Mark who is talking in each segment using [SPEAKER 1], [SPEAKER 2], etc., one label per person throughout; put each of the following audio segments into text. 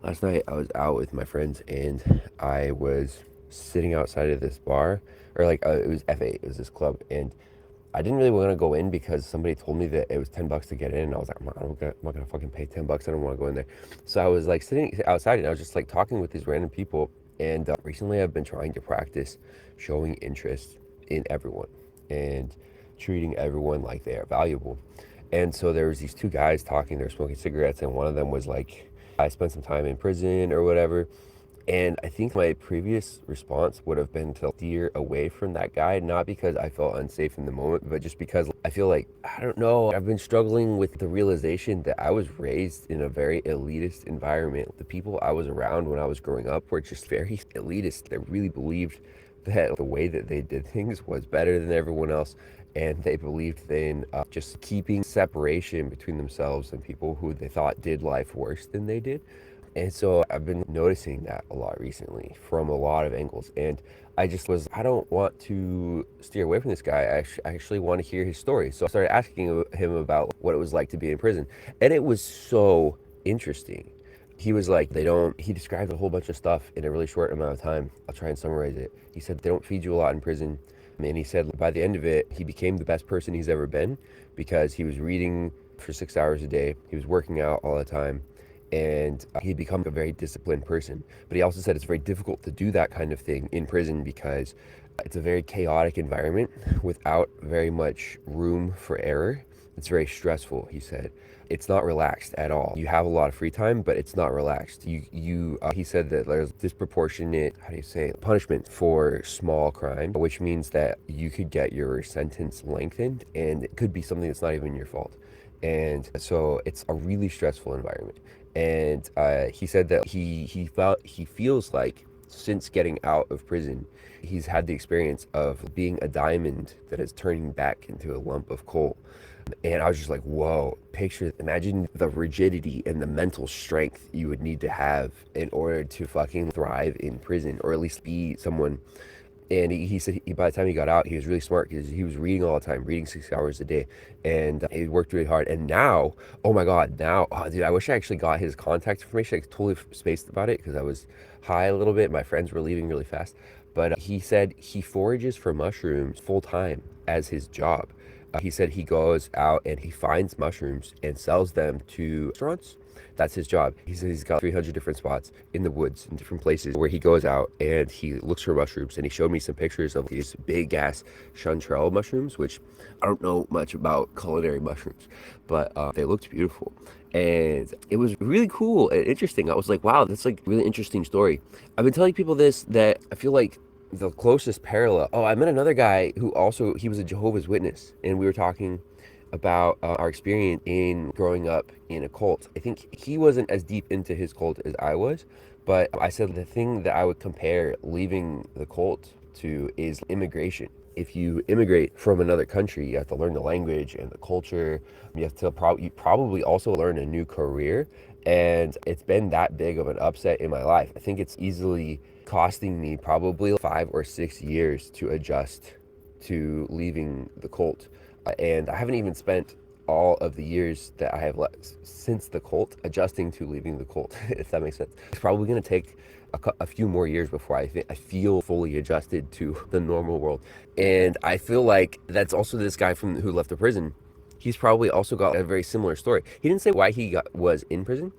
[SPEAKER 1] Last night I was out with my friends and I was sitting outside of this bar, or like it was F8, it was this club, and I didn't really want to go in because somebody told me that it was $10 to get in, and I was like, I'm not gonna fucking pay $10. I don't want to go in there. So I was like sitting outside and I was just like talking with these random people. And recently I've been trying to practice showing interest in everyone and treating everyone like they are valuable. And so there was these two guys talking, they were smoking cigarettes, and one of them was like, I spent some time in prison or whatever. And I think my previous response would have been to steer away from that guy, not because I felt unsafe in the moment, but just because I feel like, I don't know, I've been struggling with the realization that I was raised in a very elitist environment. The people I was around when I was growing up were just very elitist. They really believed that the way that they did things was better than everyone else. And they believed in just keeping separation between themselves and people who they thought did life worse than they did. And so I've been noticing that a lot recently from a lot of angles. And I don't want to steer away from this guy. I actually want to hear his story. So I started asking him about what it was like to be in prison. And it was so interesting. He was like, he described a whole bunch of stuff in a really short amount of time. I'll try and summarize it. He said, they don't feed you a lot in prison. And he said by the end of it, he became the best person he's ever been because he was reading for 6 hours a day. He was working out all the time, and he'd become a very disciplined person. But he also said it's very difficult to do that kind of thing in prison because it's a very chaotic environment without very much room for error. It's very stressful, he said. It's not relaxed at all. You have a lot of free time, but it's not relaxed. He said that there's disproportionate, how do you say, punishment for small crime, which means that you could get your sentence lengthened, and it could be something that's not even your fault. And so it's a really stressful environment. And he said that he feels like since getting out of prison, he's had the experience of being a diamond that is turning back into a lump of coal. And I was just like, whoa, imagine the rigidity and the mental strength you would need to have in order to fucking thrive in prison, or at least be someone. And he said by the time he got out, he was really smart because he was reading all the time, reading 6 hours a day. And he worked really hard. And now, oh my God, oh, dude, I wish I actually got his contact information. I totally spaced about it because I was high a little bit. My friends were leaving really fast. But he said he forages for mushrooms full time as his job. He said he goes out and he finds mushrooms and sells them to restaurants. That's his job. He said he's got 300 different spots in the woods in different places where he goes out and he looks for mushrooms. And he showed me some pictures of these big ass chanterelle mushrooms, which I don't know much about culinary mushrooms, but they looked beautiful. And it was really cool and interesting. I was like, wow, that's like a really interesting story. I've been telling people this, that I feel like the closest parallel. Oh, I met another guy who also, he was a Jehovah's Witness, and we were talking about our experience in growing up in a cult. I think he wasn't as deep into his cult as I was, but I said the thing that I would compare leaving the cult to is immigration. If you immigrate from another country, you have to learn the language and the culture. You have to you probably also learn a new career. And it's been that big of an upset in my life. I think it's easily costing me probably 5 or 6 years to adjust to leaving the cult. And I haven't even spent all of the years that I have left since the cult adjusting to leaving the cult, if that makes sense. It's probably going to take a few more years before I feel fully adjusted to the normal world. And I feel like that's also this guy who left the prison. He's probably also got a very similar story. He didn't say why was in prison,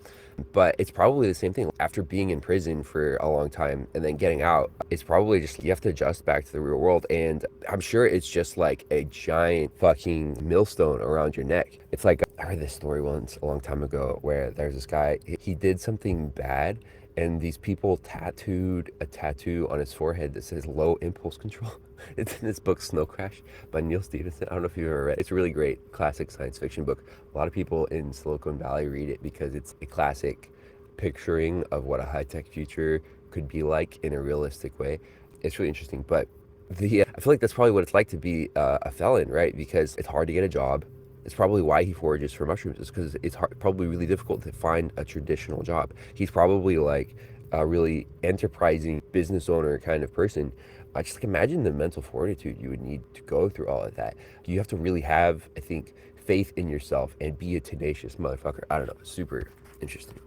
[SPEAKER 1] but it's probably the same thing. After being in prison for a long time and then getting out, it's probably just you have to adjust back to the real world. And I'm sure it's just like a giant fucking millstone around your neck. It's like, I heard this story once a long time ago where there's this guy, he did something bad, and these people tattooed a tattoo on his forehead that says low impulse control. It's in this book, Snow Crash, by Neil Stephenson. I don't know if you've ever read it. It's a really great classic science fiction book. A lot of people in Silicon Valley read it because it's a classic picturing of what a high-tech future could be like in a realistic way. It's really interesting. But I feel like that's probably what it's like to be a felon, right? Because it's hard to get a job. It's probably why he forages for mushrooms, is because it's probably really difficult to find a traditional job. He's probably like a really enterprising business owner kind of person. Just like imagine the mental fortitude you would need to go through all of that. You have to really have, I think, faith in yourself and be a tenacious motherfucker. I don't know, super interesting.